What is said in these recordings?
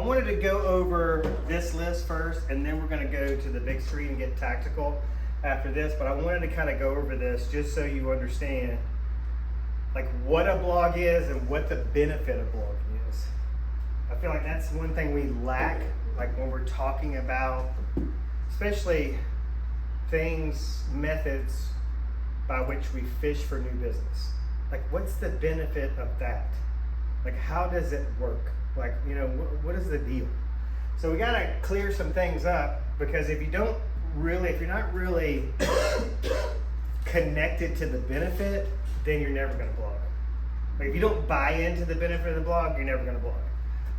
wanted to go over this list first, and then we're going to go to the big screen and get tactical after this. But I wanted to kind of go over this just so you understand like what a blog is and what the benefit of blogging is. I feel like that's one thing we lack, like when we're talking about, especially things, methods by which we fish for new business. Like, what's the benefit of that? Like, how does it work? Like, you know, what is the deal? So we gotta clear some things up, because if you're not really connected to the benefit, then you're never gonna blog. Like, if you don't buy into the benefit of the blog, you're never gonna blog.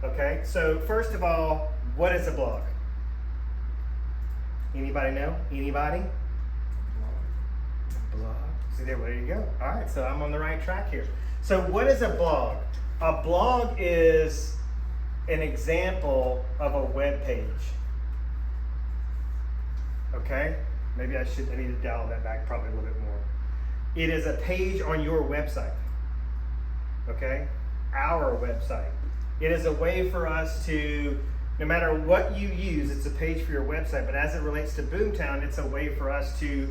Okay, so first of all, what is a blog? Anybody know? Anybody? Blog. See, there you go. All right, so I'm on the right track here. So what is a blog? A blog is an example of a web page. Okay? Maybe I need to dial that back probably a little bit more. It is a page on your website. Okay? Our website. It is a way for us to, no matter what you use, it's a page for your website, but as it relates to Boomtown, it's a way for us to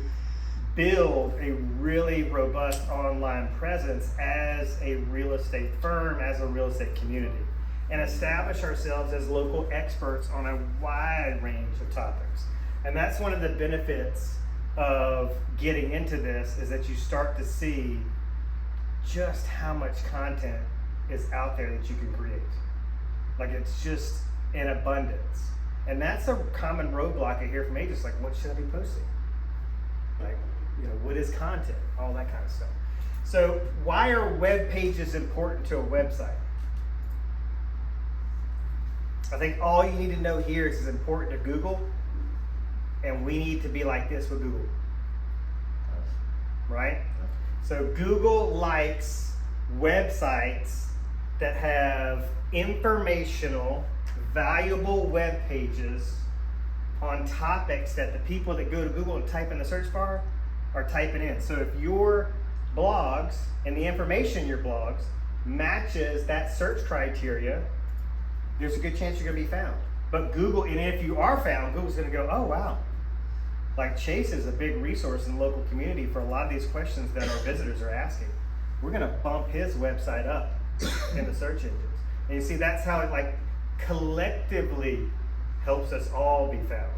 build a really robust online presence as a real estate firm, as a real estate community, and establish ourselves as local experts on a wide range of topics. And that's one of the benefits of getting into this, is that you start to see just how much content is out there that you can create. Like, it's just in abundance. And that's a common roadblock I hear from agents, like, what should I be posting? Like, you know, what is content? All that kind of stuff. So why are web pages important to a website? I think all you need to know here is it's important to Google, and we need to be like this with Google. Right? So Google likes websites that have informational, valuable web pages on topics that the people that go to Google and type in the search bar are typing in. So if your blogs and the information in your blogs matches that search criteria, there's a good chance you're gonna be found. But Google, and if you are found, Google's gonna go, oh wow. Like, Chase is a big resource in the local community for a lot of these questions that our visitors are asking. We're gonna bump his website up in the search engines. And you see, that's how it like collectively helps us all be found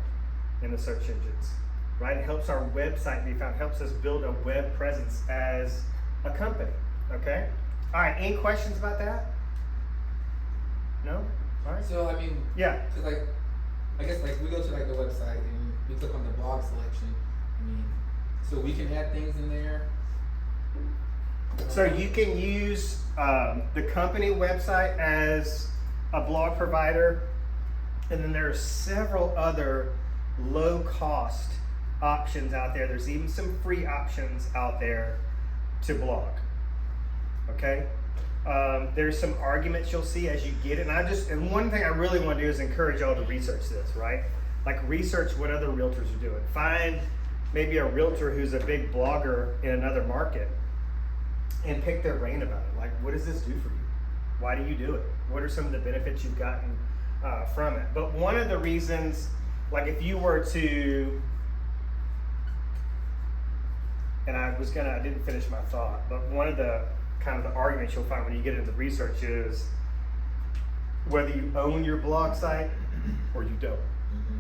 in the search engines, right? It helps our website be found, helps us build a web presence as a company, okay? All right, any questions about that? No? All right. So, I mean, yeah. Cause like, I guess like we go to like the website and we click on the blog selection. I mean, so we can add things in there. So you can use the company website as a blog provider, and then there are several other low-cost options out there. There's even some free options out there to blog. Okay, there's some arguments you'll see as you get it, and one thing I really want to do is encourage y'all to research this, right? Like, research what other realtors are doing. Find maybe a realtor who's a big blogger in another market, and pick their brain about it. Like, what does this do for you? Why do you do it? What are some of the benefits you've gotten from it? But one of the reasons, like if you were to, and I didn't finish my thought, but one of the kind of the arguments you'll find when you get into the research is whether you own your blog site or you don't. Mm-hmm.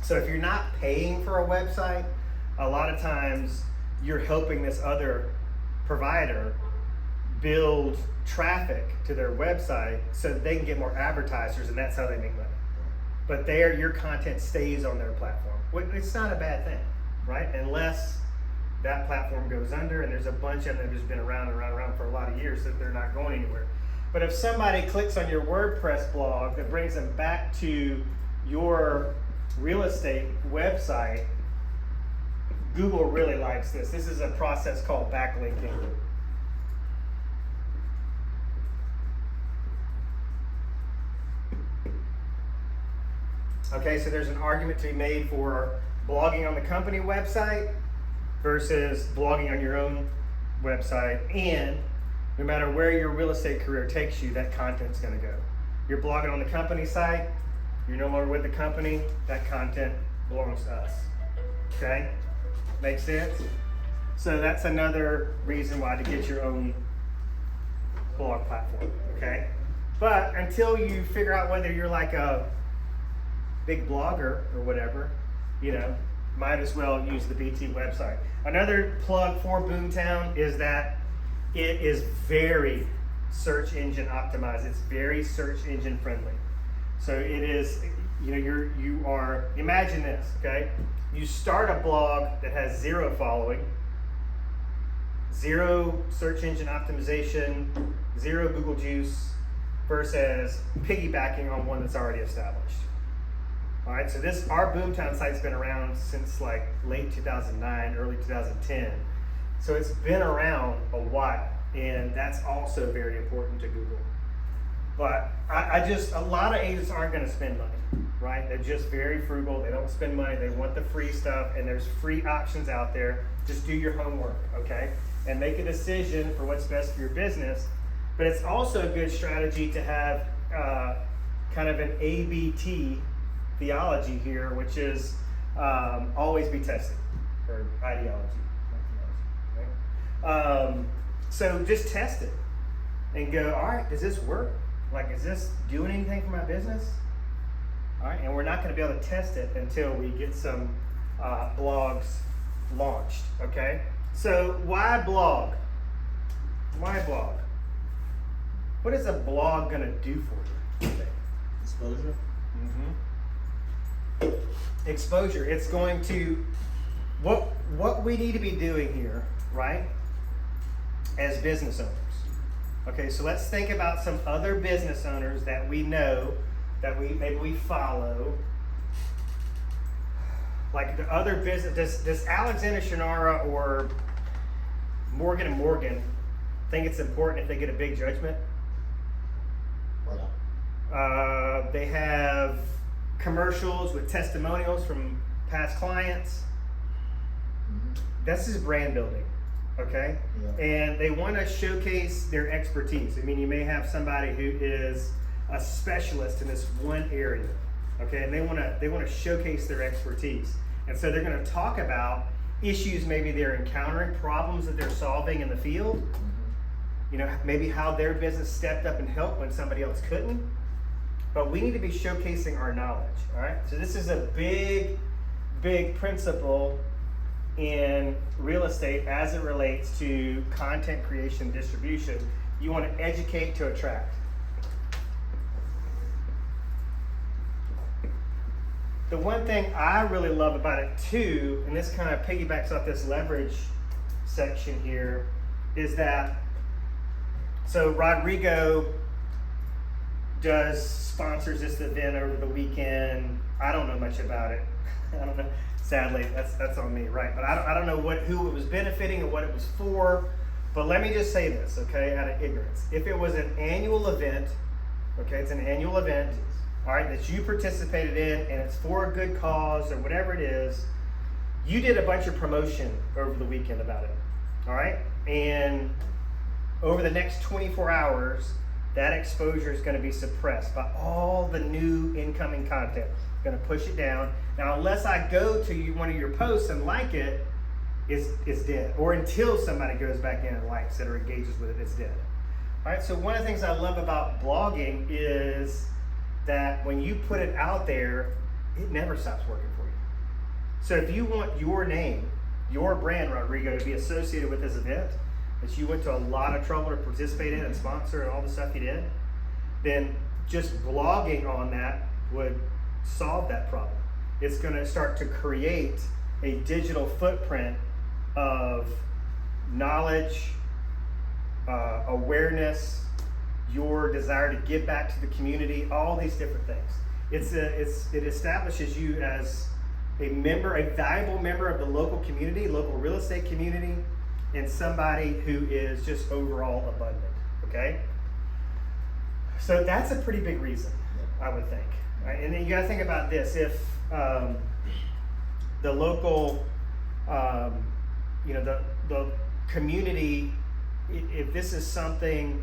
So if you're not paying for a website, a lot of times you're helping this other provider build traffic to their website so that they can get more advertisers, and that's how they make money. But your content stays on their platform. It's not a bad thing, right? Unless that platform goes under, and there's a bunch of them that have just been around and around and around for a lot of years that they're not going anywhere. But if somebody clicks on your WordPress blog that brings them back to your real estate website, Google really likes this. This is a process called backlinking. Okay, so there's an argument to be made for blogging on the company website versus blogging on your own website, and no matter where your real estate career takes you, that content's going to go. You're blogging on the company site, you're no longer with the company, that content belongs to us. Okay? Make sense? So that's another reason why to get your own blog platform, okay? But until you figure out whether you're like a big blogger or whatever, you know, might as well use the BT website. Another plug for Boomtown is that it is very search engine optimized. It's very search engine friendly. So it is, you know, you are, imagine this, okay? You start a blog that has 0 following, 0 search engine optimization, 0 Google juice, versus piggybacking on one that's already established. All right, so our Boomtown site's been around since like late 2009, early 2010. So it's been around a while, and that's also very important to Google. But a lot of agents aren't gonna spend money, right? They're just very frugal, they don't spend money, they want the free stuff, and there's free options out there. Just do your homework, okay? And make a decision for what's best for your business. But it's also a good strategy to have kind of an ABT theology here, which is always be tested, or ideology, not theology, right? So just test it and go, all right, does this work? Like, is this doing anything for my business? All right, and we're not going to be able to test it until we get some blogs launched, okay? So why blog? Why blog? What is a blog going to do for you? Exposure. Mm-hmm. Exposure. It's going to, what we need to be doing here, right, as business owners. Okay, so let's think about some other business owners that we know, that maybe we follow. Like the other business, does Alexander Shannara or Morgan & Morgan think it's important if they get a big judgment? They have commercials with testimonials from past clients. This is brand building, okay? Yeah. And they want to showcase their expertise. I mean, you may have somebody who is a specialist in this one area, okay? And they want to showcase their expertise. And so they're going to talk about issues maybe they're encountering, problems that they're solving in the field. You know, maybe how their business stepped up and helped when somebody else couldn't. But we need to be showcasing our knowledge, all right? So this is a big, big principle in real estate as it relates to content creation, distribution. You want to educate to attract. The one thing I really love about it too, and this kind of piggybacks off this leverage section here, is that, so Rodrigo sponsors this event over the weekend. I don't know much about it. I don't know. Sadly, that's on me, right? But I don't know who it was benefiting or what it was for. But let me just say this, okay, out of ignorance. If it was an annual event, okay, it's an annual event, all right, that you participated in, and it's for a good cause or whatever it is, you did a bunch of promotion over the weekend about it, all right? And over the next 24 hours, that exposure is going to be suppressed by all the new incoming content. It's going to push it down. Now, unless I go to one of your posts and like it, it's dead. Or until somebody goes back in and likes it or engages with it, it's dead. All right, so one of the things I love about blogging is that when you put it out there, it never stops working for you. So if you want your name, your brand, Rodrigo, to be associated with this event, that you went to a lot of trouble to participate in and sponsor and all the stuff you did, then just blogging on that would solve that problem. It's going to start to create a digital footprint of knowledge, awareness, your desire to give back to the community, all these different things. It establishes you as a valuable member of the local community, local real estate community, and somebody who is just overall abundant, okay? So that's a pretty big reason, I would think. Right? And then you gotta think about this. If the local, the community, if this is something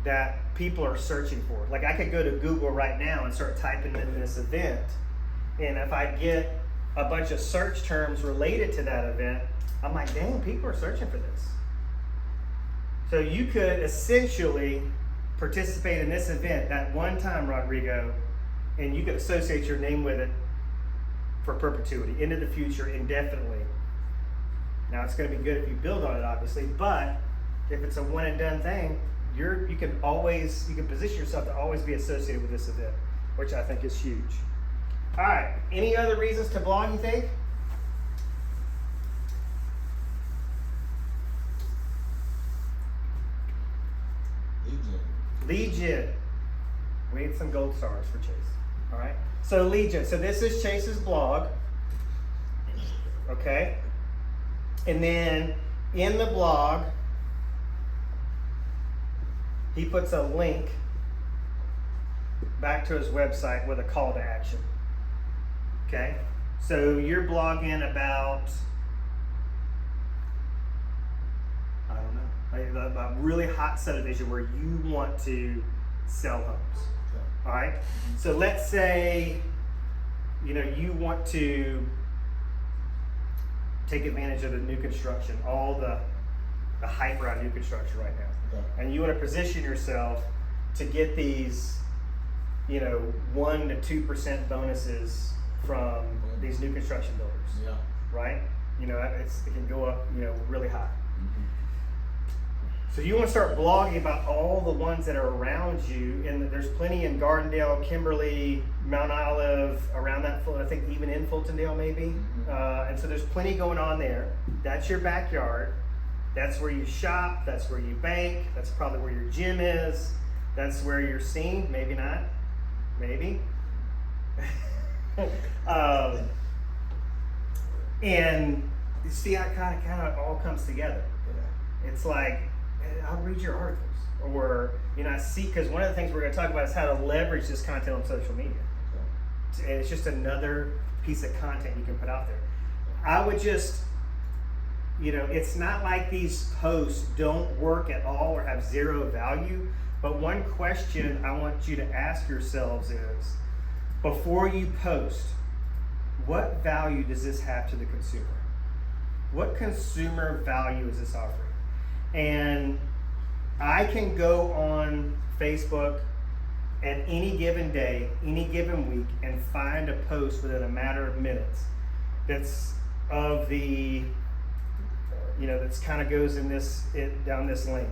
that people are searching for. Like I could go to Google right now and start typing in this event, and if I get a bunch of search terms related to that event, I'm like, dang, people are searching for this. So you could essentially participate in this event that one time, Rodrigo, and you could associate your name with it for perpetuity, into the future, indefinitely. Now it's going to be good if you build on it, obviously, but if it's a one and done thing, you can position yourself to always be associated with this event, which I think is huge. All right, any other reasons to blog, you think? Lead gen. We need some gold stars for Chase. All right. So lead gen. So this is Chase's blog. Okay. And then in the blog, he puts a link back to his website with a call to action. Okay. So you're blogging about, I don't know, a really hot subdivision where you want to sell homes. Okay. All right. So let's say, you want to take advantage of the new construction, all the hype around new construction right now. Okay. And you want to position yourself to get these, 1 to 2% bonuses from these new construction builders. Yeah. Right? It can go up, really high. Mm-hmm. So you want to start blogging about all the ones that are around you, and there's plenty in Gardendale, Kimberly, Mount Olive, around that, I think even in Fultondale maybe. Mm-hmm. And so there's plenty going on there. That's your backyard. That's where you shop. That's where you bank. That's probably where your gym is. That's where you're seen. Maybe not. Maybe. And you see how it kind of all comes together. Yeah. It's like, I'll read your articles, or I see, because one of the things we're going to talk about is how to leverage this content on social media. Okay. And it's just another piece of content you can put out there. I would just, it's not like these posts don't work at all or have zero value, but one question I want you to ask yourselves is, before you post, what value does this have to the consumer? What consumer value is this offering? And I can go on Facebook at any given day, any given week, and find a post within a matter of minutes that's of the, that's kind of goes in down this lane.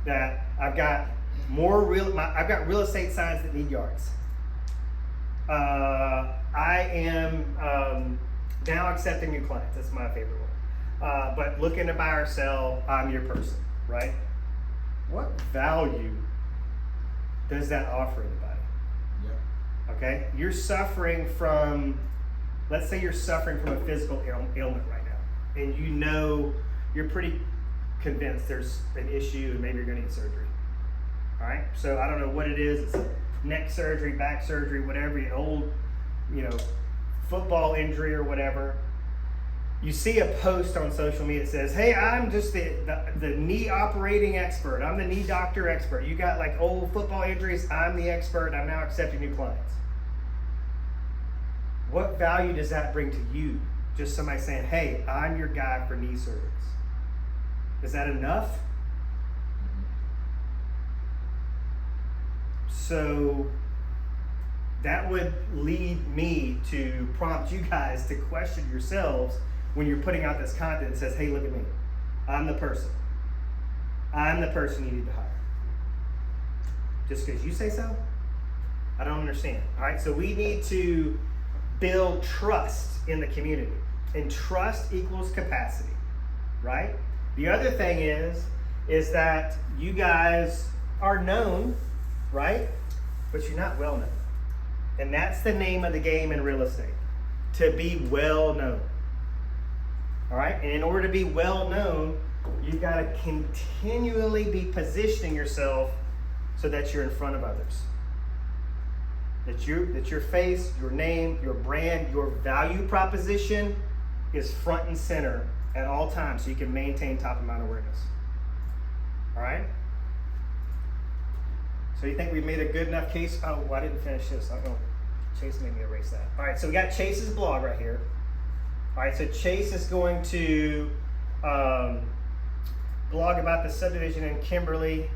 That I've got I've got real estate signs that need yards. I am now accepting new clients. That's my favorite one. But looking to buy or sell, I'm your person, right? What value does that offer anybody? Yeah. Okay? You're suffering from, let's say you're suffering from a physical ailment right now, and you're pretty convinced there's an issue and maybe you're going to need surgery. All right? So I don't know what it is. It's neck surgery, back surgery, whatever, an old, football injury or whatever. You see a post on social media that says, hey, I'm just the knee operating expert. I'm the knee doctor expert. You got like old football injuries. I'm the expert. I'm now accepting new clients. What value does that bring to you? Just somebody saying, hey, I'm your guy for knee surgeries. Is that enough? So that would lead me to prompt you guys to question yourselves when you're putting out this content that says, hey, look at me. I'm the person. I'm the person you need to hire. Just because you say so? I don't understand. All right, so we need to build trust in the community. And trust equals capacity, right? The other thing is that you guys are known, right? But you're not well known. And that's the name of the game in real estate, to be well known. All right? And in order to be well known, you've got to continually be positioning yourself so that you're in front of others. That your face, your name, your brand, your value proposition is front and center at all times so you can maintain top of mind awareness. All right? So you think we made a good enough case? Oh, well, I didn't finish this. I don't know. Chase made me erase that. All right, so we got Chase's blog right here. All right, so Chase is going to blog about the subdivision in Kimberly,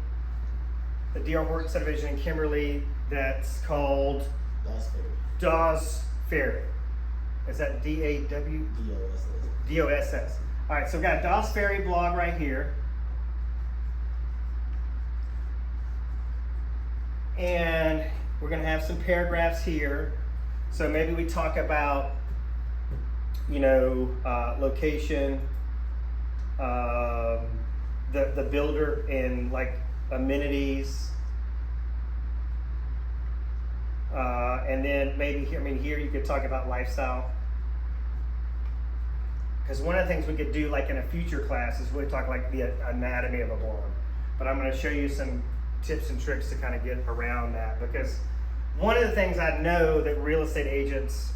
the D.R. Horton subdivision in Kimberly that's called Dawes Ferry. Is that D-A-W? D-O-S-S. D-O-S-S. All right, so we've got a Dawes Ferry blog right here. And we're going to have some paragraphs here. So maybe we talk about, you know, location, the builder, and like amenities. And then maybe here, here you could talk about lifestyle. Because one of the things we could do, like in a future class, is really talk like the anatomy of a blog. But I'm going to show you some tips and tricks to kind of get around that. Because one of the things I know that real estate agents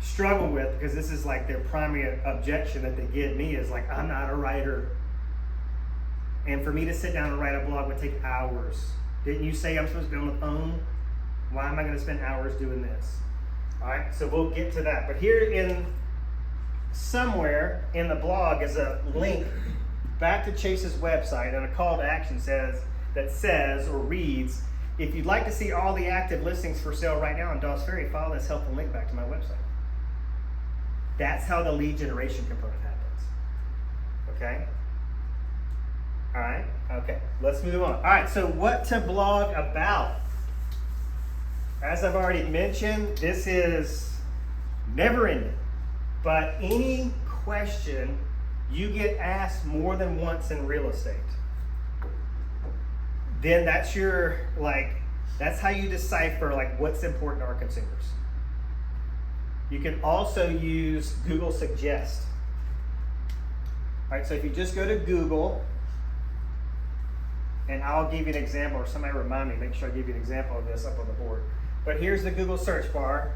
struggle with, because this is like their primary objection that they give me, is like, I'm not a writer. And for me to sit down and write a blog would take hours. Didn't you say I'm supposed to be on the phone? Why am I going to spend hours doing this? All right, so we'll get to that. But here in somewhere in the blog is a link back to Chase's website, and a call to action says or reads, if you'd like to see all the active listings for sale right now on Dawes Ferry, follow this helpful link back to my website. That's how the lead generation component happens. Okay? All right, okay, let's move on. All right, so what to blog about? As I've already mentioned, this is never ending, but any question you get asked more than once in real estate, then that's your, that's how you decipher what's important to our consumers. You can also use Google Suggest. All right, so if you just go to Google, and I'll give you an example, or somebody remind me, make sure I give you an example of this up on the board. But here's the Google search bar.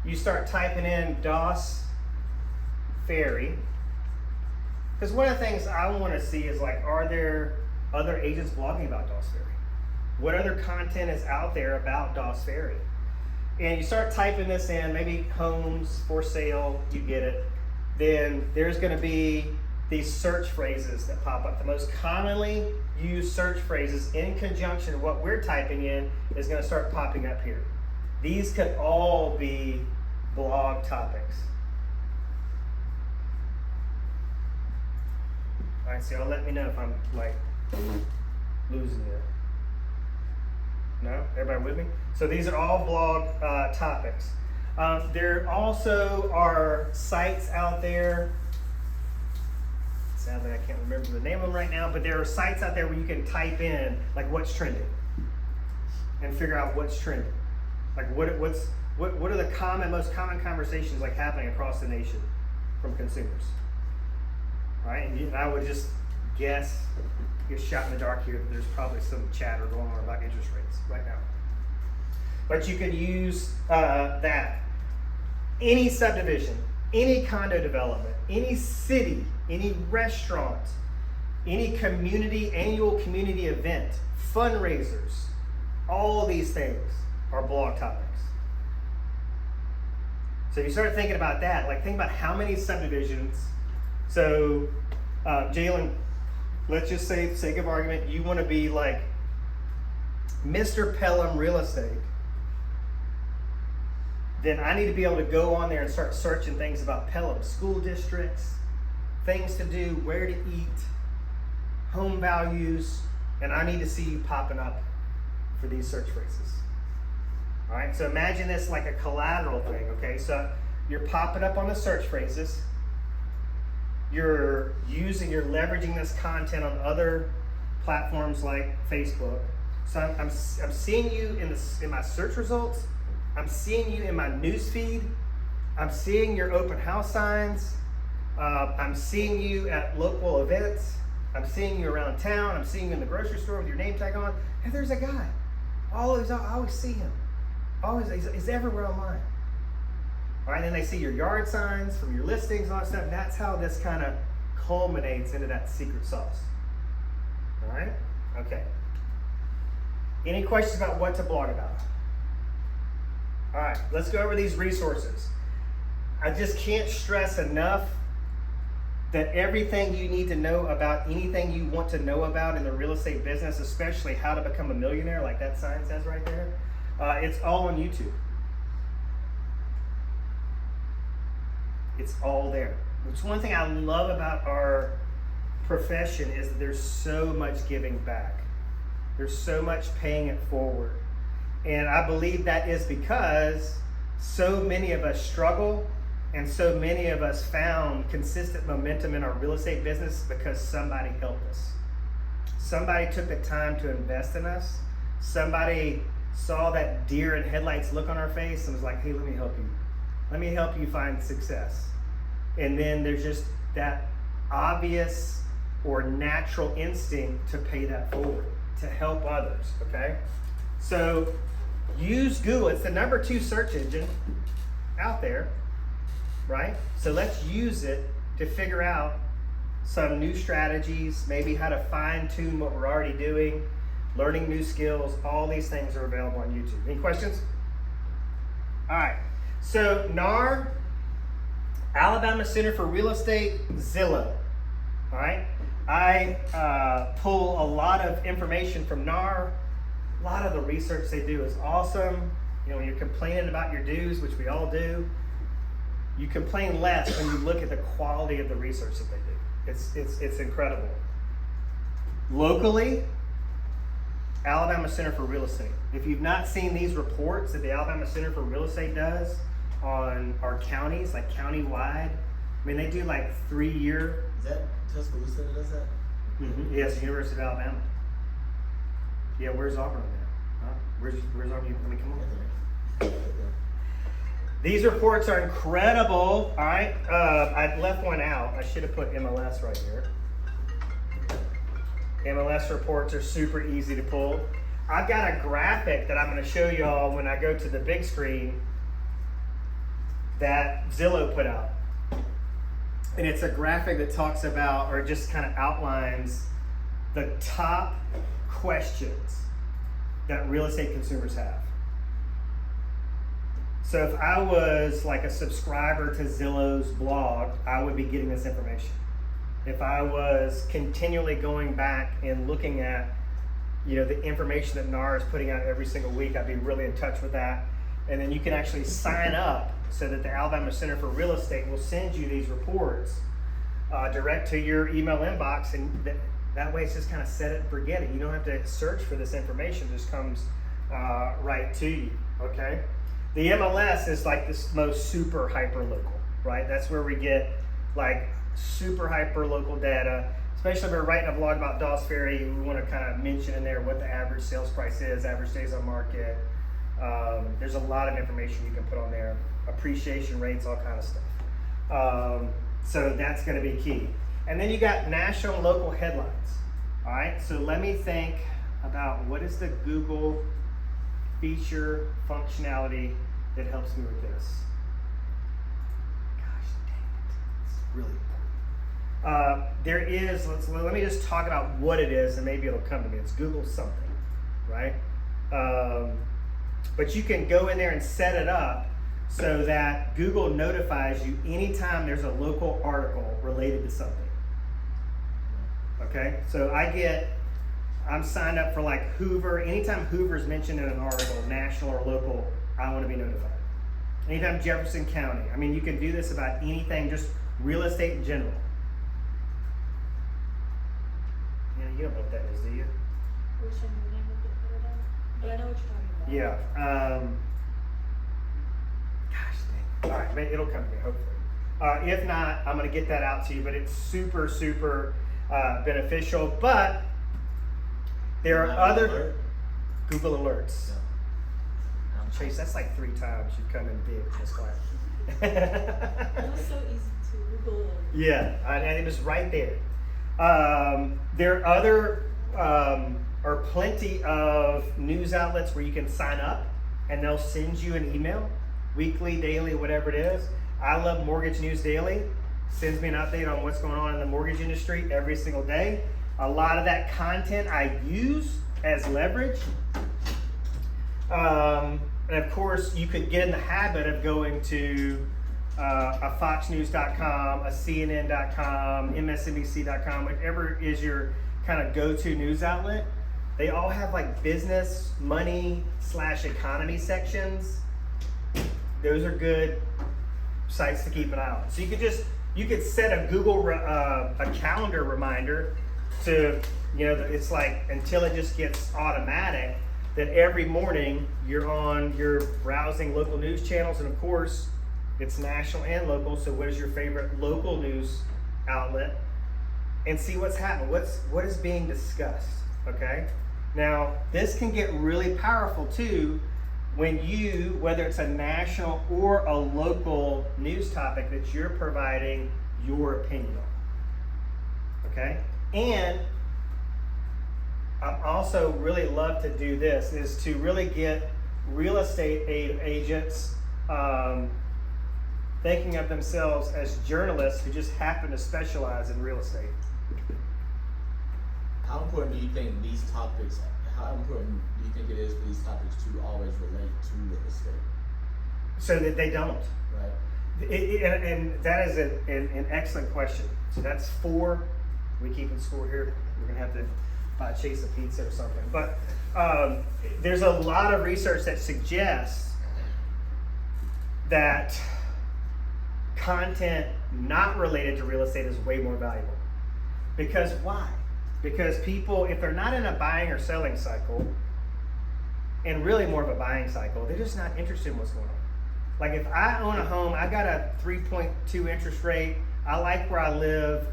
You start typing in Dawes Ferry. Because one of the things I want to see is are there other agents blogging about Dawes Ferry? What other content is out there about Dawes Ferry? And you start typing this in, maybe homes for sale, you get it. Then there's going to be these search phrases that pop up. The most commonly used search phrases in conjunction with what we're typing in is going to start popping up here. These could all be blog topics. All right, so y'all let me know if I'm losing you. No? Everybody with me? So these are all blog topics. There also are sites out there. Sadly, I can't remember the name of them right now, but there are sites out there where you can type in what's trending and figure out what's trending. What are the most common conversations happening across the nation from consumers? All right, and I would just guess, get shot in the dark here, that there's probably some chatter going on about interest rates right now. But you can use that. Any subdivision, any condo development, any city, any restaurant, any annual community event, fundraisers, all these things are blog topics. So if you start thinking about that, think about how many subdivisions. So Jalen, let's just say, for sake of argument, you want to be Mr. Pelham Real Estate. Then I need to be able to go on there and start searching things about Pelham school districts, things to do, where to eat, home values, and I need to see you popping up for these search phrases. All right, so imagine this like a collateral thing, okay? So you're popping up on the search phrases. You're leveraging this content on other platforms like Facebook. So I'm seeing you in my search results. I'm seeing you in my news feed. I'm seeing your open house signs. I'm seeing you at local events. I'm seeing you around town. I'm seeing you in the grocery store with your name tag on. And there's a guy. I always see him. He's everywhere online. All right, and then they see your yard signs from your listings and all that stuff. And that's how this kind of culminates into that secret sauce. All right? Okay. Any questions about what to blog about? All right, let's go over these resources. I just can't stress enough that everything you need to know about anything you want to know about in the real estate business, especially how to become a millionaire, like that sign says right there, it's all on YouTube. It's all there. It's one thing I love about our profession is that there's so much giving back. There's so much paying it forward. And I believe that is because so many of us struggle and so many of us found consistent momentum in our real estate business because somebody helped us. Somebody took the time to invest in us. Somebody saw that deer in headlights look on our face and was like, hey, let me help you. Let me help you find success. And then there's just that obvious or natural instinct to pay that forward, to help others, okay? So use Google. It's the number 2 search engine out there, right? So let's use it to figure out some new strategies, maybe how to fine tune what we're already doing, learning new skills. All these things are available on YouTube. Any questions? All right. So NAR, Alabama Center for Real Estate, Zillow. All right. I pull a lot of information from NAR. A lot of the research they do is awesome. You know, when you're complaining about your dues, which we all do, you complain less when you look at the quality of the research that they do. It's incredible. Locally, Alabama Center for Real Estate. If you've not seen these reports that the Alabama Center for Real Estate does on our counties, like county-wide, I mean, they do like 3-year. Is that Tuscaloosa that does that? Mm-hmm. Yes, University of Alabama. Yeah, where's Auburn on there? Huh? Where's Auburn? Let me come on. These reports are incredible. All right, I left one out. I should have put MLS right here. MLS reports are super easy to pull. I've got a graphic that I'm going to show y'all when I go to the big screen that Zillow put out. And it's a graphic that talks about, or just kind of outlines, the top questions that real estate consumers have. So if I was like a subscriber to Zillow's blog, I would be getting this information. If I was continually going back and looking at, you know, the information that NAR is putting out every single week, I'd be really in touch with that. And then you can actually sign up so that the Alabama Center for Real Estate will send you these reports direct to your email inbox, and that way it's just kind of set it and forget it. You don't have to search for this information; it just comes right to you. Okay. The MLS is like this most super hyper local, right? That's where we get like super hyper local data. Especially if we're writing a blog about Dawes Ferry, we want to kind of mention in there what the average sales price is, average days on market. There's a lot of information you can put on there, appreciation rates, all kind of stuff. So that's going to be key. And then you got national and local headlines. All right, so let me think about what is the Google feature functionality that helps me with this. Gosh dang it, it's really important. There is, let me just talk about what it is and maybe it'll come to me. It's Google something, right? But you can go in there and set it up so that Google notifies you anytime there's a local article related to something. Okay, so I'm signed up for like Hoover. Anytime Hoover's mentioned in an article, national or local, I want to be notified. Anytime Jefferson County. I mean, you can do this about anything, just real estate in general. Yeah, you don't know what that is, do you? Which one you name it? But I know what you're talking about. Yeah. Gosh dang. All right, it'll come to me, hopefully. If not, I'm going to get that out to you, but it's super, super beneficial. But there are other Google Alerts. Chase, that's like 3 times you've come in big this class. It was so easy to Google. Yeah, and it was right there. There are other, or plenty of news outlets where you can sign up and they'll send you an email, weekly, daily, whatever it is. I love Mortgage News Daily. Sends me an update on what's going on in the mortgage industry every single day. A lot of that content I use as leverage And of course, you could get in the habit of going to a foxnews.com, a cnn.com, msnbc.com, whatever is your kind of go-to news outlet. They all have like business, money / economy sections. Those are good sites to keep an eye on. So you could set a Google a calendar reminder to, it's like until it just gets automatic, that every morning you're browsing local news channels, and of course it's national and local. So what is your favorite local news outlet, and see what's happening, what is being discussed. Okay, now this can get really powerful too when whether it's a national or a local news topic that you're providing your opinion on. Okay, and I also really love to do this, is to really get real estate agents thinking of themselves as journalists who just happen to specialize in real estate. How important do you think how important do you think it is for these topics to always relate to real estate? So that they don't. Right. And that is an excellent question. So that's 4. We keeping score here. We're gonna have to buy Chase a pizza or something. But there's a lot of research that suggests that content not related to real estate is way more valuable. Because why? Because people, if they're not in a buying or selling cycle, and really more of a buying cycle, they're just not interested in what's going on. Like if I own a home, I got a 3.2 interest rate, I like where I live,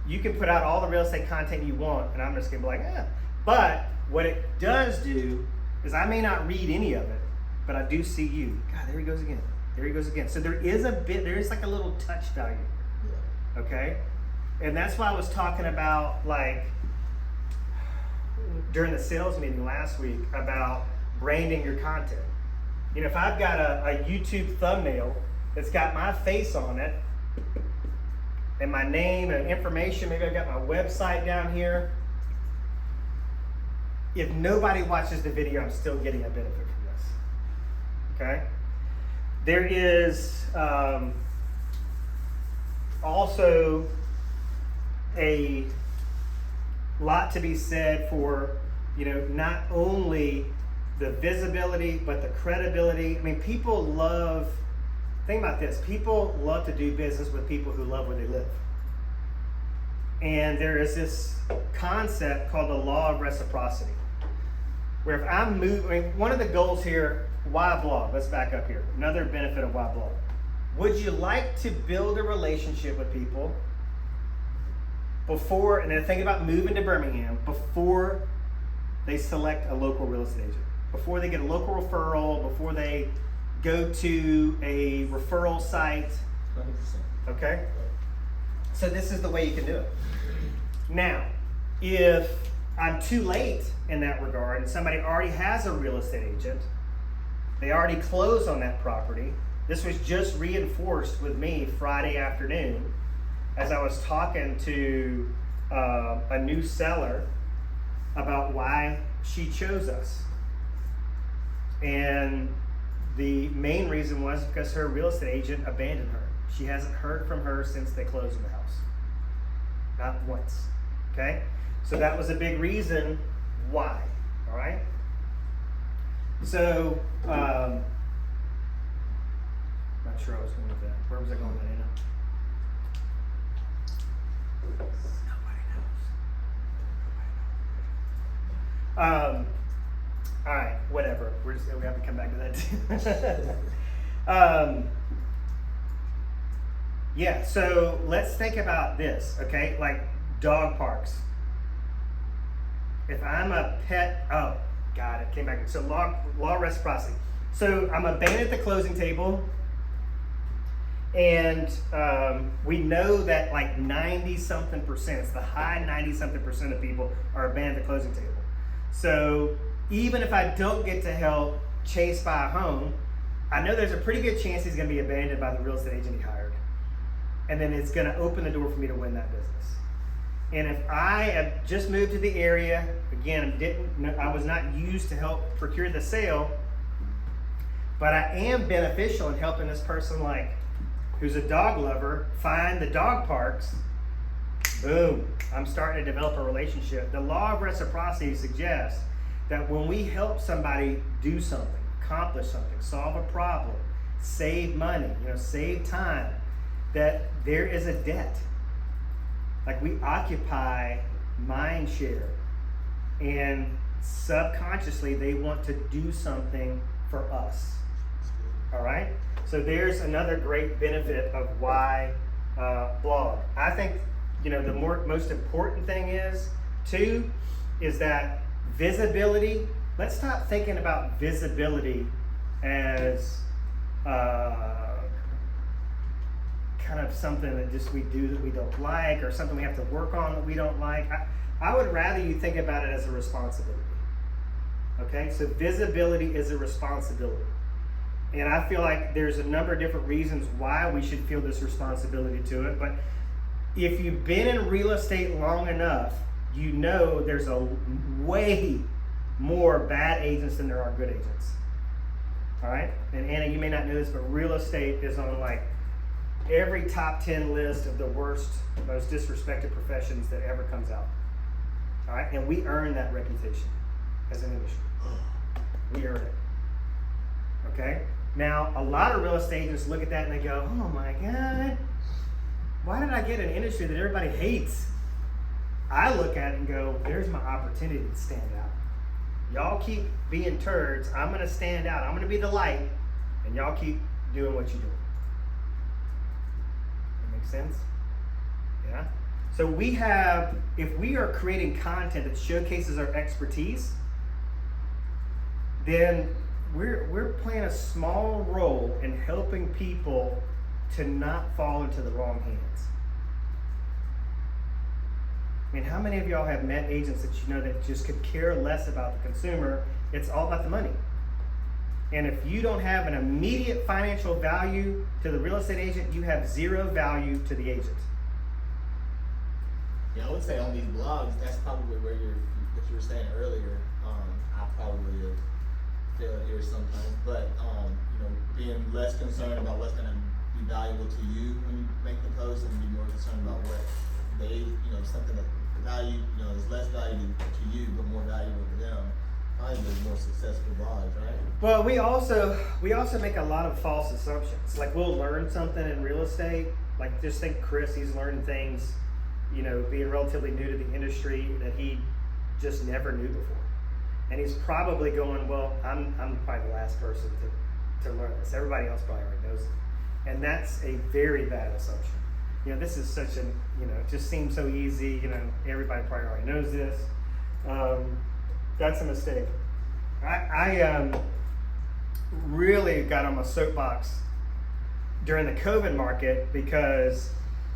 you can put out all the real estate content you want, and I'm just gonna be like, eh. But what it does do is I may not read any of it, but I do see you. God, there he goes again. There he goes again. So there is like a little touch value. Yeah. Okay? And that's why I was talking about, like, during the sales meeting last week about branding your content. If I've got a YouTube thumbnail that's got my face on it and my name and information, maybe I've got my website down here. If nobody watches the video, I'm still getting a benefit from this. Okay? There is also a lot to be said for, not only the visibility, but the credibility. I mean, think about this, people love to do business with people who love where they live. And there is this concept called the law of reciprocity, where if I'm moving, one of the goals here, why blog? Let's back up here. Another benefit of why blog. Would you like to build a relationship with people before, and then think about moving to Birmingham, before they select a local real estate agent, before they get a local referral, before they go to a referral site? 100%. Okay? So this is the way you can do it. Now, if I'm too late in that regard and somebody already has a real estate agent, they already closed on that property. This was just reinforced with me Friday afternoon as I was talking to a new seller about why she chose us. And the main reason was because her real estate agent abandoned her. She hasn't heard from her since they closed on the house. Not once. Okay? So that was a big reason why. All right? So, not sure I was going with that. Where was I going with that, Anna? Nobody knows. All right, whatever. We have to come back to that too. Yeah, so let's think about this, okay? Like dog parks. If I'm a pet, oh, God, it came back. So law of reciprocity. So I'm a band at the closing table, and we know that like 90-something%, it's the high 90-something% of people are abandoned at the closing table. So even if I don't get to help Chase buy a home, I know there's a pretty good chance he's going to be abandoned by the real estate agent he hired. And then it's going to open the door for me to win that business. And if I have just moved to the area, again, I was not used to help procure the sale, but I am beneficial in helping this person, like, who's a dog lover, find the dog parks. Boom, I'm starting to develop a relationship. The law of reciprocity suggests that when we help somebody do something, accomplish something, solve a problem, save money, save time, that there is a debt. Like, we occupy mind share, and subconsciously they want to do something for us. All right, so there's another great benefit of why blog. I think the most important thing is that visibility. Let's stop thinking about visibility as kind of something that just we do that we don't like, or something we have to work on that we don't like. I would rather you think about it as a responsibility. Okay, so visibility is a responsibility. And I feel like there's a number of different reasons why we should feel this responsibility to it. But if you've been in real estate long enough, there's a way more bad agents than there are good agents. All right, and Anna, you may not know this, but real estate is on like every top 10 list of the worst, most disrespected professions that ever comes out. All right, and we earn that reputation as an industry. We earn it. Okay, now a lot of real estate agents look at that and they go, oh my God, why did I get an industry that everybody hates? I look at it and go, there's my opportunity to stand out. Y'all keep being turds, I'm gonna stand out, I'm gonna be the light, and y'all keep doing what you're doing. That makes sense? Yeah? So if we are creating content that showcases our expertise, then we're playing a small role in helping people to not fall into the wrong hands. I mean, how many of y'all have met agents that that just could care less about the consumer? It's all about the money. And if you don't have an immediate financial value to the real estate agent, you have zero value to the agent. Yeah, I would say on these blogs, that's probably where what you were saying earlier. I probably fail here sometimes, but being less concerned about what's going to be valuable to you when you make the post, and be more concerned about what they, something that value, is less valuable to you but more valuable to them. Probably the more successful blogs, right? Well, we also make a lot of false assumptions. Like, we'll learn something in real estate. Like, just think Chris, he's learning things, being relatively new to the industry that he just never knew before. And he's probably going, well, I'm probably the last person to learn this. Everybody else probably already knows it. And that's a very bad assumption. This is such it just seems so easy, everybody probably already knows this. That's a mistake. I really got on my soapbox during the COVID market because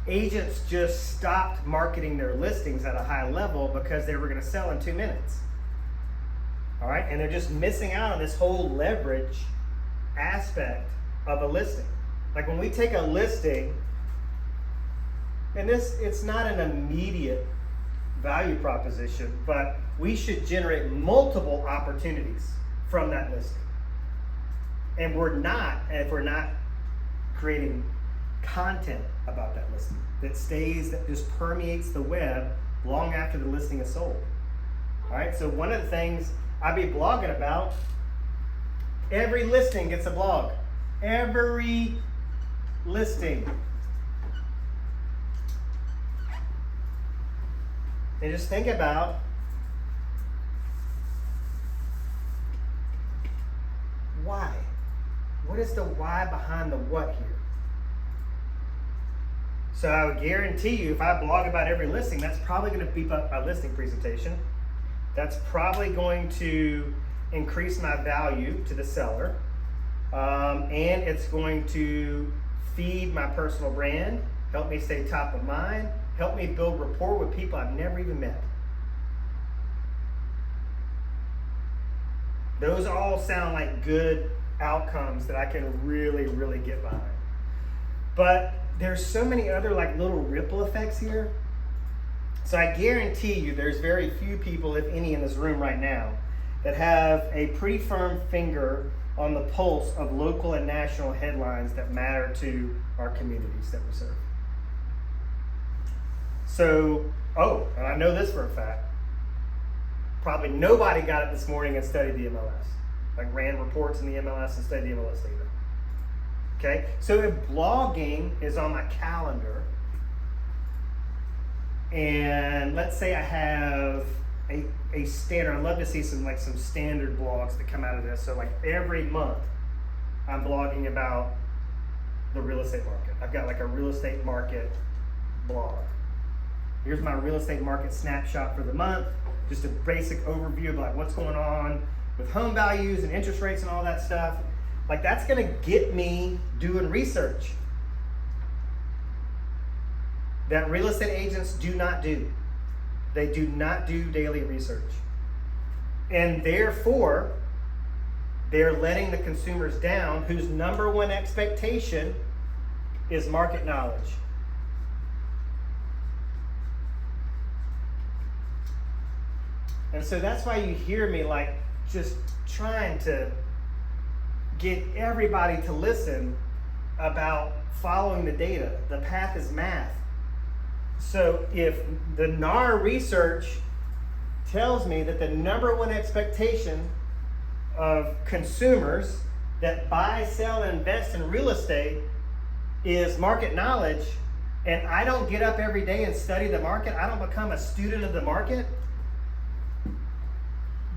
agents just stopped marketing their listings at a high level because they were going to sell in 2 minutes. All right, and they're just missing out on this whole leverage aspect of a listing. Like, when we take a listing, and it's not an immediate value proposition, but we should generate multiple opportunities from that listing. And if we're not creating content about that listing that just permeates the web long after the listing is sold. All right, so one of the things I'd be blogging about, every listing gets a blog. Every listing. And just think about why. What is the why behind the what here? So I would guarantee you, if I blog about every listing, that's probably going to beef up my listing presentation. That's probably going to increase my value to the seller. And it's going to feed my personal brand, help me stay top of mind, help me build rapport with people I've never even met. Those all sound like good outcomes that I can really, really get behind. But there's so many other little ripple effects here. So I guarantee you there's very few people, if any, in this room right now that have a pretty firm finger on the pulse of local and national headlines that matter to our communities that we serve. So, and I know this for a fact. Probably nobody got it this morning and studied the MLS. Like ran reports in the MLS and studied the MLS data. Okay, so if blogging is on my calendar, and let's say I have a standard, I'd love to see some standard blogs that come out of this. So like every month, I'm blogging about the real estate market. I've got like a real estate market blog. Here's my real estate market snapshot for the month. Just a basic overview of like what's going on with home values and interest rates and all that stuff. Like that's gonna get me doing research that real estate agents do not do. They do not do daily research. And therefore, they're letting the consumers down whose number one expectation is market knowledge. And so that's why you hear me like just trying to get everybody to listen about following the data. The path is math. So if the NAR research tells me that the number one expectation of consumers that buy, sell, and invest in real estate is market knowledge, and I don't get up every day and study the market, I don't become a student of the market,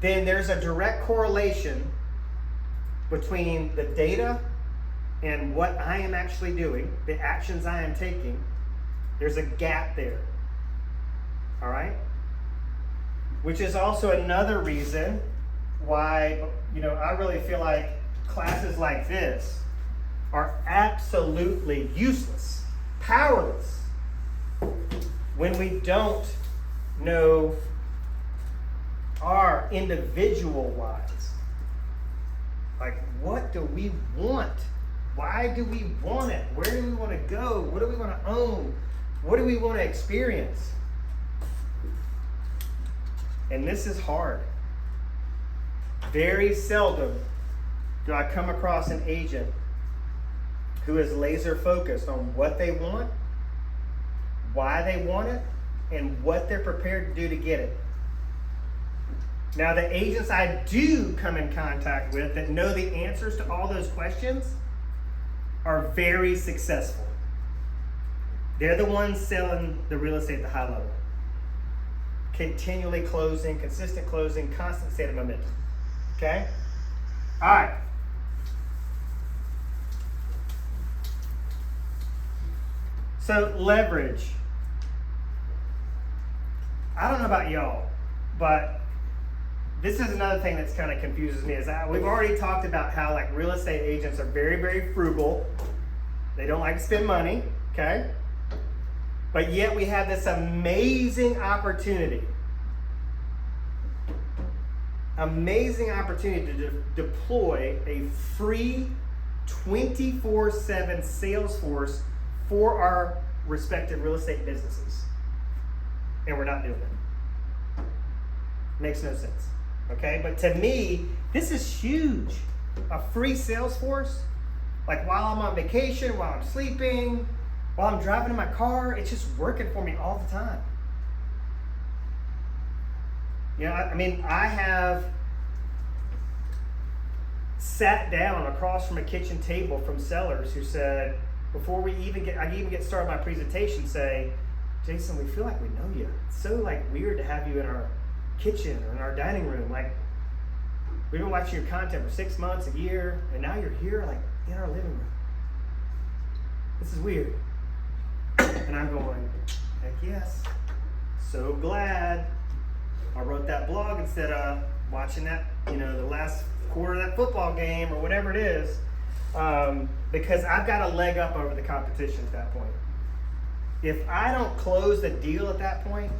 then there's a direct correlation between the data and what I am actually doing, the actions I am taking. There's a gap there, all right? Which is also another reason why, I really feel like classes like this are absolutely useless, powerless, when we don't know our individual whys. Like, what do we want? Why do we want it? Where do we want to go? What do we want to own? What do we want to experience? And this is hard. Very seldom do I come across an agent who is laser focused on what they want, why they want it, and what they're prepared to do to get it. Now, the agents I do come in contact with that know the answers to all those questions are very successful. They're the ones selling the real estate at the high level. Continually closing, consistent closing, constant state of momentum. Okay? All right. So, leverage. I don't know about y'all, but this is another thing that's kind of confuses me. We've already talked about how like real estate agents are very, very frugal. They don't like to spend money, okay? But yet we have this amazing opportunity to deploy a free 24/7 sales force for our respective real estate businesses. And we're not doing it. Makes no sense. Okay, but to me, this is huge. A free sales force, like while I'm on vacation, while I'm sleeping, while I'm driving in my car, it's just working for me all the time. I have sat down across from a kitchen table from sellers who said, before I even get started my presentation, say, Jason, we feel like we know you. It's so like weird to have you in our kitchen or in our dining room. Like, we've been watching your content for 6 months, a year, and now you're here like in our living room. This is weird. And I'm going, heck yes. So glad I wrote that blog instead of watching that, the last quarter of that football game or whatever it is, because I've got a leg up over the competition at that point. If I don't close the deal at that point,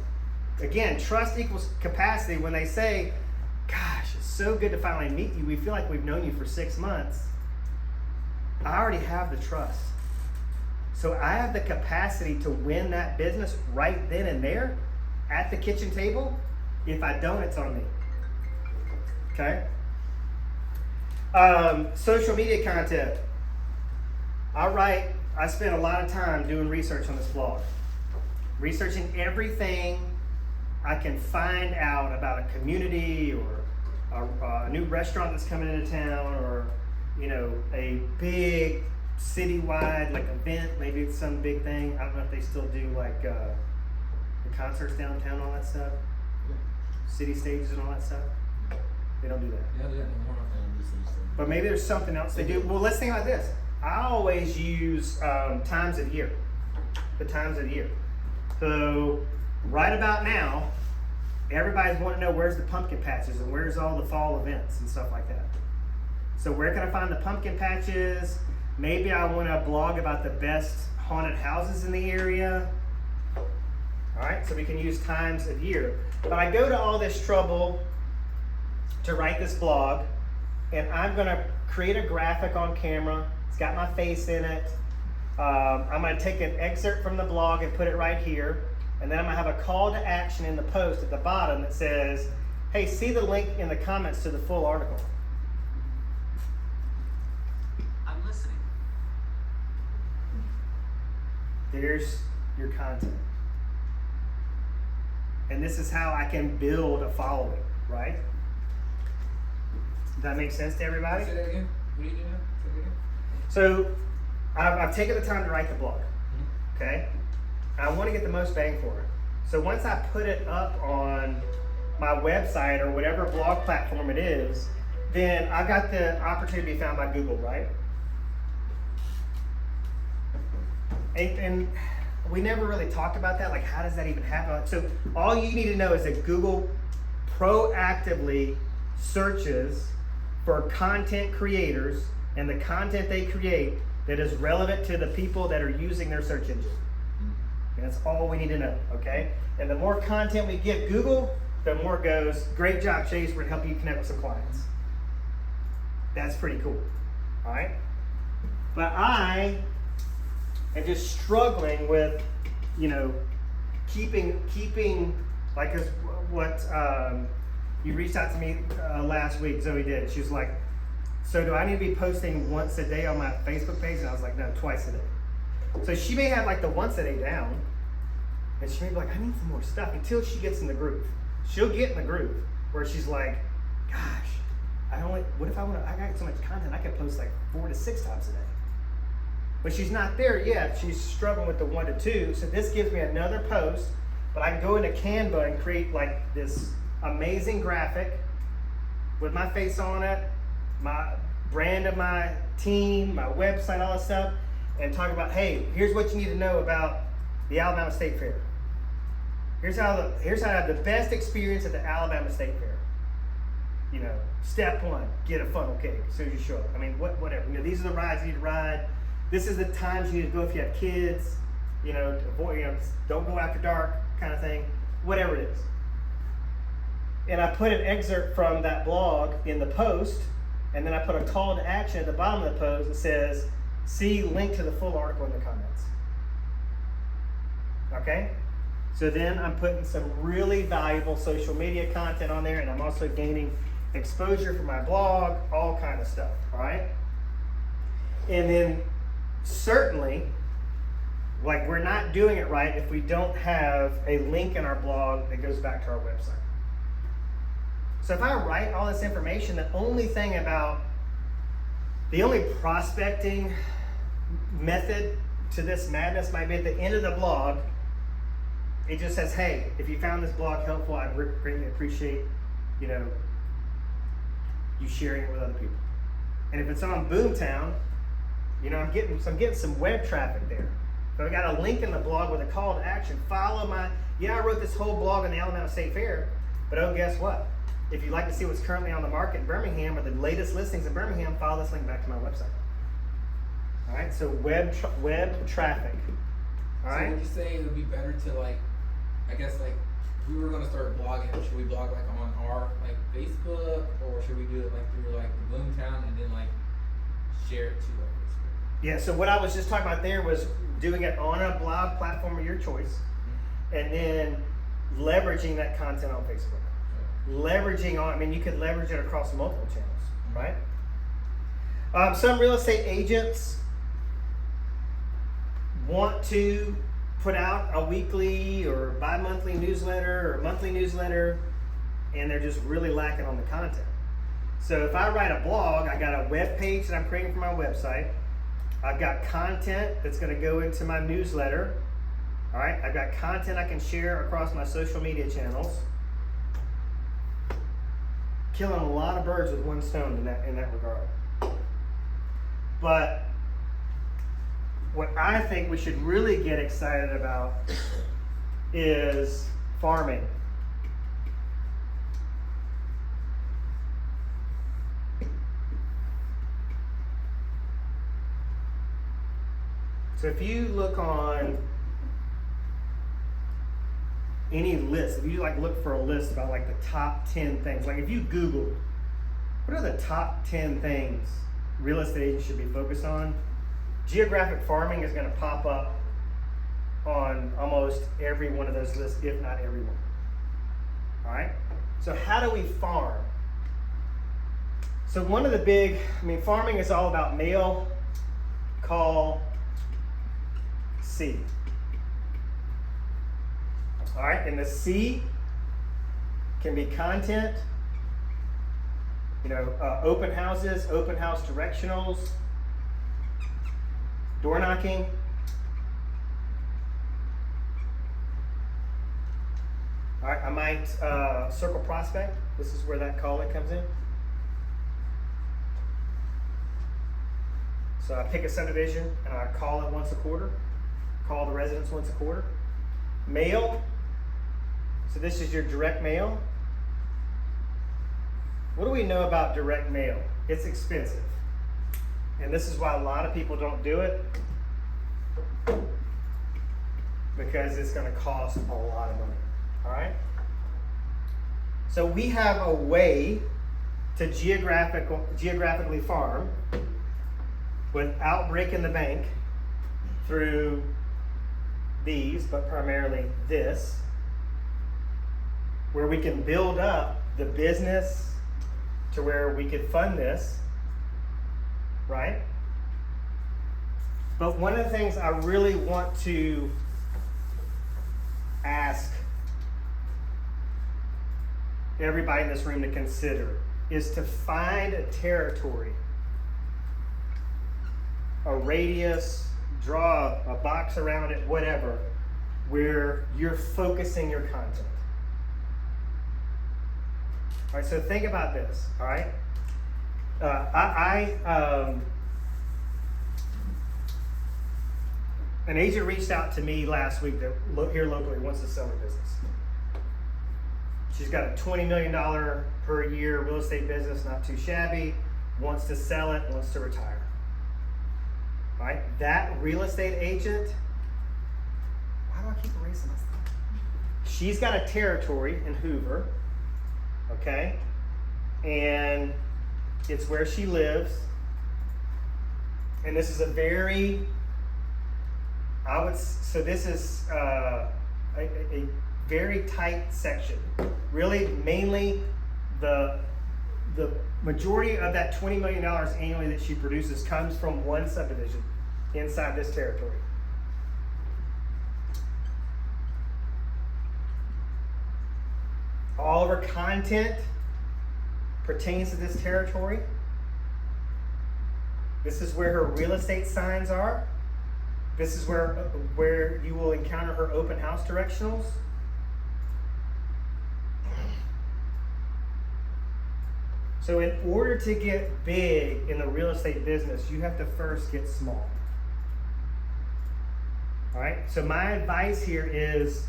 again, trust equals capacity. When they say, gosh, it's so good to finally meet you, we feel like we've known you for 6 months, I already have the trust. So I have the capacity to win that business right then and there at the kitchen table. If I don't, it's on me. Okay? Social media content. I spent a lot of time doing research on this blog. Researching everything I can find out about a community or a new restaurant that's coming into town, or a big citywide like event. Maybe it's some big thing. I don't know if they still do like the concerts downtown, all that stuff, city stages and all that stuff. They don't do that. Yeah, do that no more. But maybe there's something else they do. Well, let's think about this. I always use times of year. The times of year. So right about now, everybody's wanting to know where's the pumpkin patches and where's all the fall events and stuff like that. So where can I find the pumpkin patches? Maybe I want to blog about the best haunted houses in the area. All right, so we can use times of year. But I go to all this trouble to write this blog, and I'm going to create a graphic on camera. It's got my face in it. I'm going to take an excerpt from the blog and put it right here. And then I'm going to have a call to action in the post at the bottom that says, hey, see the link in the comments to the full article. I'm listening. There's your content. And this is how I can build a following, right? Does that make sense to everybody? Say that again. What are you doing now? Say that again. So I've taken the time to write the blog, okay? I want to get the most bang for it. So once I put it up on my website or whatever blog platform it is, then I've got the opportunity to be found by Google, right? And we never really talked about that. Like, how does that even happen? So all you need to know is that Google proactively searches for content creators and the content they create that is relevant to the people that are using their search engine. And that's all we need to know, okay? And the more content we give Google, the more it goes, great job, Chase, we're gonna help you connect with some clients. That's pretty cool, all right? But I am just struggling with, keeping like what you reached out to me last week, Zoe did. She was like, so do I need to be posting once a day on my Facebook page? And I was like, no, twice a day. So she may have like the once a day down, and she may be like, I need some more stuff, until she gets in the groove. She'll get in the groove where she's like, gosh, what if I got so much content, I could post like 4 to 6 times a day. But she's not there yet. She's struggling with the 1 to 2. So this gives me another post, but I can go into Canva and create like this amazing graphic with my face on it, my brand of my team, my website, all that stuff, and talk about, hey, here's what you need to know about the Alabama State Fair. Here's how I have the best experience at the Alabama State Fair. Step 1, get a funnel cake as soon as you show up. I mean, whatever. These are the rides you need to ride. This is the times you need to go if you have kids. Avoid, don't go after dark kind of thing. Whatever it is. And I put an excerpt from that blog in the post, and then I put a call to action at the bottom of the post that says, see link to the full article in the comments. Okay? So then I'm putting some really valuable social media content on there, and I'm also gaining exposure for my blog, all kind of stuff, all right? And then certainly, like, we're not doing it right if we don't have a link in our blog that goes back to our website. So if I write all this information, the only prospecting method to this madness might be at the end of the blog. It just says, hey, if you found this blog helpful, I'd greatly appreciate, you sharing it with other people. And if it's on Boomtown, I'm getting some web traffic there. So I got a link in the blog with a call to action. Follow I wrote this whole blog on the Alabama State Fair, but guess what? If you'd like to see what's currently on the market in Birmingham or the latest listings in Birmingham, follow this link back to my website. All right, so web traffic. All right. So would you say it would be better to if we were gonna start blogging, should we blog on our Facebook, or should we do it through the Boomtown and then share it to our Facebook? Yeah. So what I was just talking about there was doing it on a blog platform of your choice, and then leveraging that content on Facebook. You could leverage it across multiple channels, right? Some real estate agents want to put out a weekly or bi-monthly newsletter or monthly newsletter, and they're just really lacking on the content. So if I write a blog, I got a web page that I'm creating for my website. I've got content that's going to go into my newsletter. All right, I've got content I can share across my social media channels. Killing a lot of birds with one stone in that regard. But what I think we should really get excited about is farming. So if you look on any list, if you like look for a list about like the top 10 things, like if you Googled, what are the top 10 things real estate agents should be focused on? Geographic farming is going to pop up on almost every one of those lists, if not every one. All right? So how do we farm? So one of the big, farming is all about mail, call, C. All right, and the C can be content, open houses, open house directionals, door knocking. All right, I might circle prospect. This is where that calling comes in. So I pick a subdivision and I call it once a quarter, call the residents once a quarter. Mail. So this is your direct mail. What do we know about direct mail? It's expensive. And this is why a lot of people don't do it, because it's going to cost a lot of money. All right? So we have a way to geographically farm without breaking the bank through these, but primarily this, where we can build up the business to where we could fund this, right? But one of the things I really want to ask everybody in this room to consider is to find a territory, a radius, draw a box around it, whatever, where you're focusing your content. All right, so think about this, all right? An agent reached out to me last week that here locally wants to sell her business. She's got a $20 million per year real estate business, not too shabby, wants to sell it, wants to retire. All right, that real estate agent, why do I keep erasing this thing? She's got a territory in Hoover, okay? And it's where she lives. And this is a very, this is a very tight section. Really, mainly the majority of that $20 million annually that she produces comes from one subdivision inside this territory. All of her content pertains to this territory. This is where her real estate signs are. This is where you will encounter her open house directionals. So in order to get big in the real estate business, you have to first get small. All right, so my advice here is,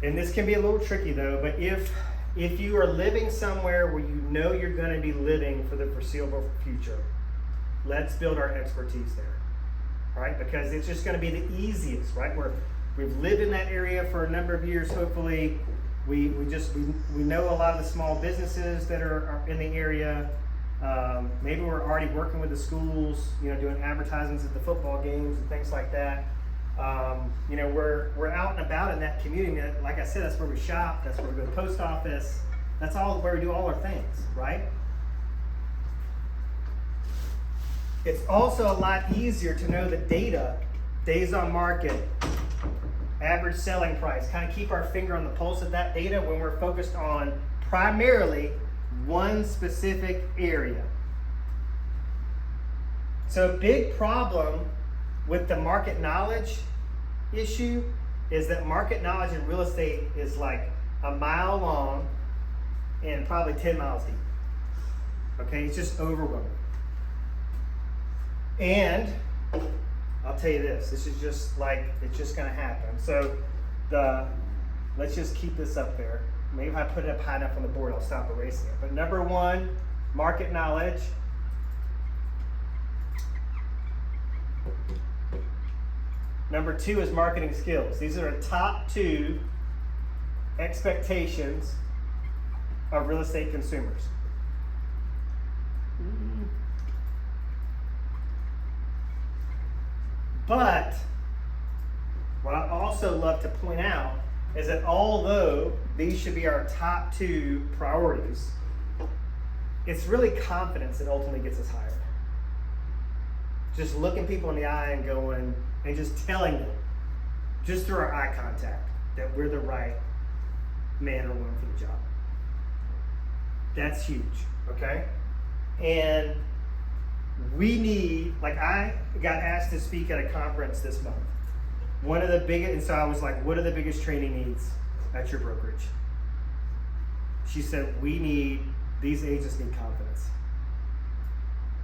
and this can be a little tricky though, but if you are living somewhere where you know you're going to be living for the foreseeable future, let's build our expertise there. All right, because it's just going to be the easiest, right? We've lived in that area for a number of years, hopefully. We know a lot of the small businesses that are in the area. Maybe we're already working with the schools, doing advertisements at the football games and things like that. We're out and about in that community. Like I said, that's where we shop. That's where we go to the post office. That's all where we do all our things, right? It's also a lot easier to know the data, days on market, average selling price, kind of keep our finger on the pulse of that data when we're focused on primarily one specific area. So a big problem with the market knowledge issue is that market knowledge in real estate is like a mile long and probably 10 miles deep. Okay, it's just overwhelming. And I'll tell you this is just like, it's just gonna happen. So let's just keep this up there. Maybe if I put it up high enough on the board, I'll stop erasing it. But number one, market knowledge. Number two is marketing skills. These are the top two expectations of real estate consumers. But what I also love to point out is that although these should be our top two priorities, it's really confidence that ultimately gets us hired. Just looking people in the eye and going, and just telling them, just through our eye contact, that we're the right man or woman for the job. That's huge, okay? And we need, like I got asked to speak at a conference this month. One of the biggest, and so I was like, what are the biggest training needs at your brokerage? She said, these agents need confidence.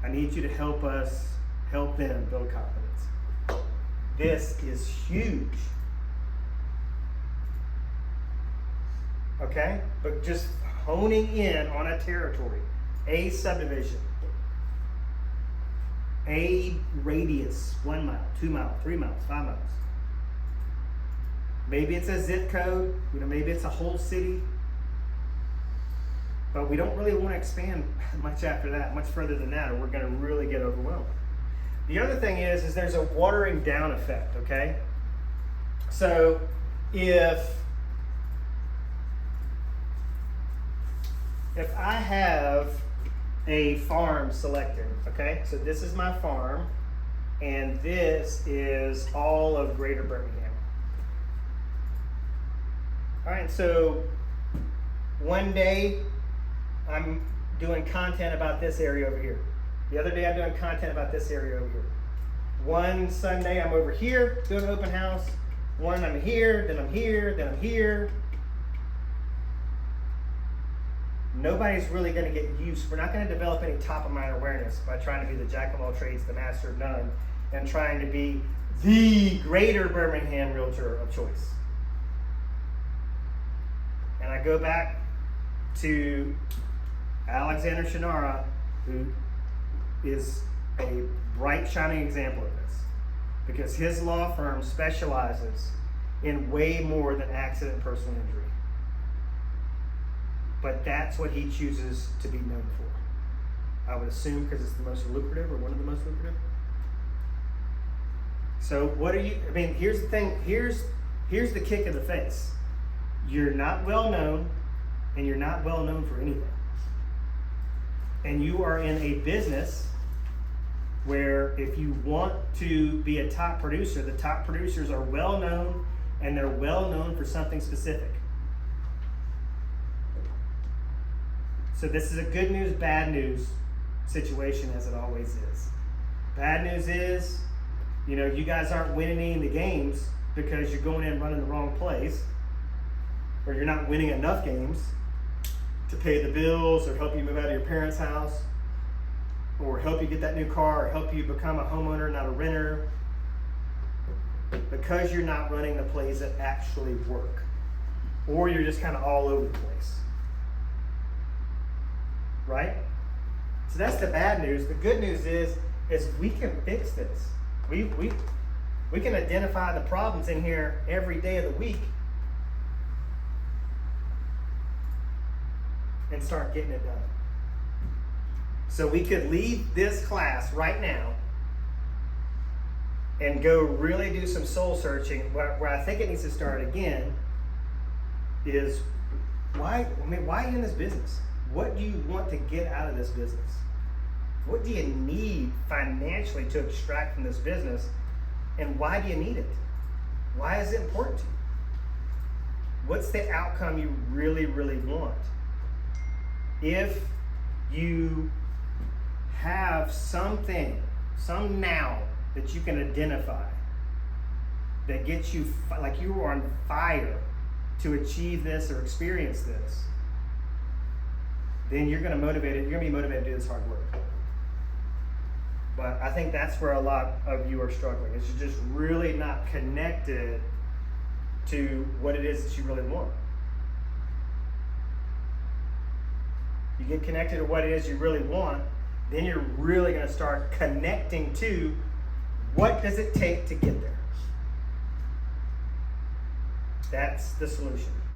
I need you to help them build confidence. This is huge. Okay? But just honing in on a territory, a subdivision, a radius, 1 mile, 2 miles, 3 miles, 5 miles. Maybe it's a zip code, maybe it's a whole city. But we don't really want to expand much after that, much further than that, or we're going to really get overwhelmed. The other thing is there's a watering down effect, okay? So if I have a farm selected, okay? So this is my farm, and this is all of Greater Birmingham. All right, so one day I'm doing content about this area over here. The other day I'm doing content about this area over here. One Sunday I'm over here doing an open house. One I'm here, then I'm here, then I'm here. Nobody's really going to get used. We're not going to develop any top of mind awareness by trying to be the jack of all trades, the master of none, and trying to be the Greater Birmingham realtor of choice. And I go back to Alexander Shannara, who is a bright, shining example of this, because his law firm specializes in way more than accident and personal injury. But that's what he chooses to be known for. I would assume because it's the most lucrative, or one of the most lucrative. So here's the thing, here's the kick in the face. You're not well known, and you're not well known for anything. And you are in a business where if you want to be a top producer, the top producers are well known, and they're well known for something specific. So this is a good news, bad news situation, as it always is. Bad news is, you guys aren't winning any of the games because you're going in and running the wrong place, or you're not winning enough games to pay the bills or help you move out of your parents' house, or help you get that new car, or help you become a homeowner, not a renter, because you're not running the plays that actually work, or you're just kind of all over the place. Right? So that's the bad news. The good news is we can fix this. We can identify the problems in here every day of the week and start getting it done. So we could leave this class right now and go really do some soul searching. Where I think it needs to start again is why are you in this business? What do you want to get out of this business? What do you need financially to extract from this business? And why do you need it? Why is it important to you? What's the outcome you really, really want? If you have something, some now that you can identify that gets you like you are on fire to achieve this or experience this, then you're going to motivate it. You're going to be motivated to do this hard work. But I think that's where a lot of you are struggling. Is you're just really not connected to what it is that you really want. You get connected to what it is you really want, then you're really going to start connecting to what does it take to get there. That's the solution.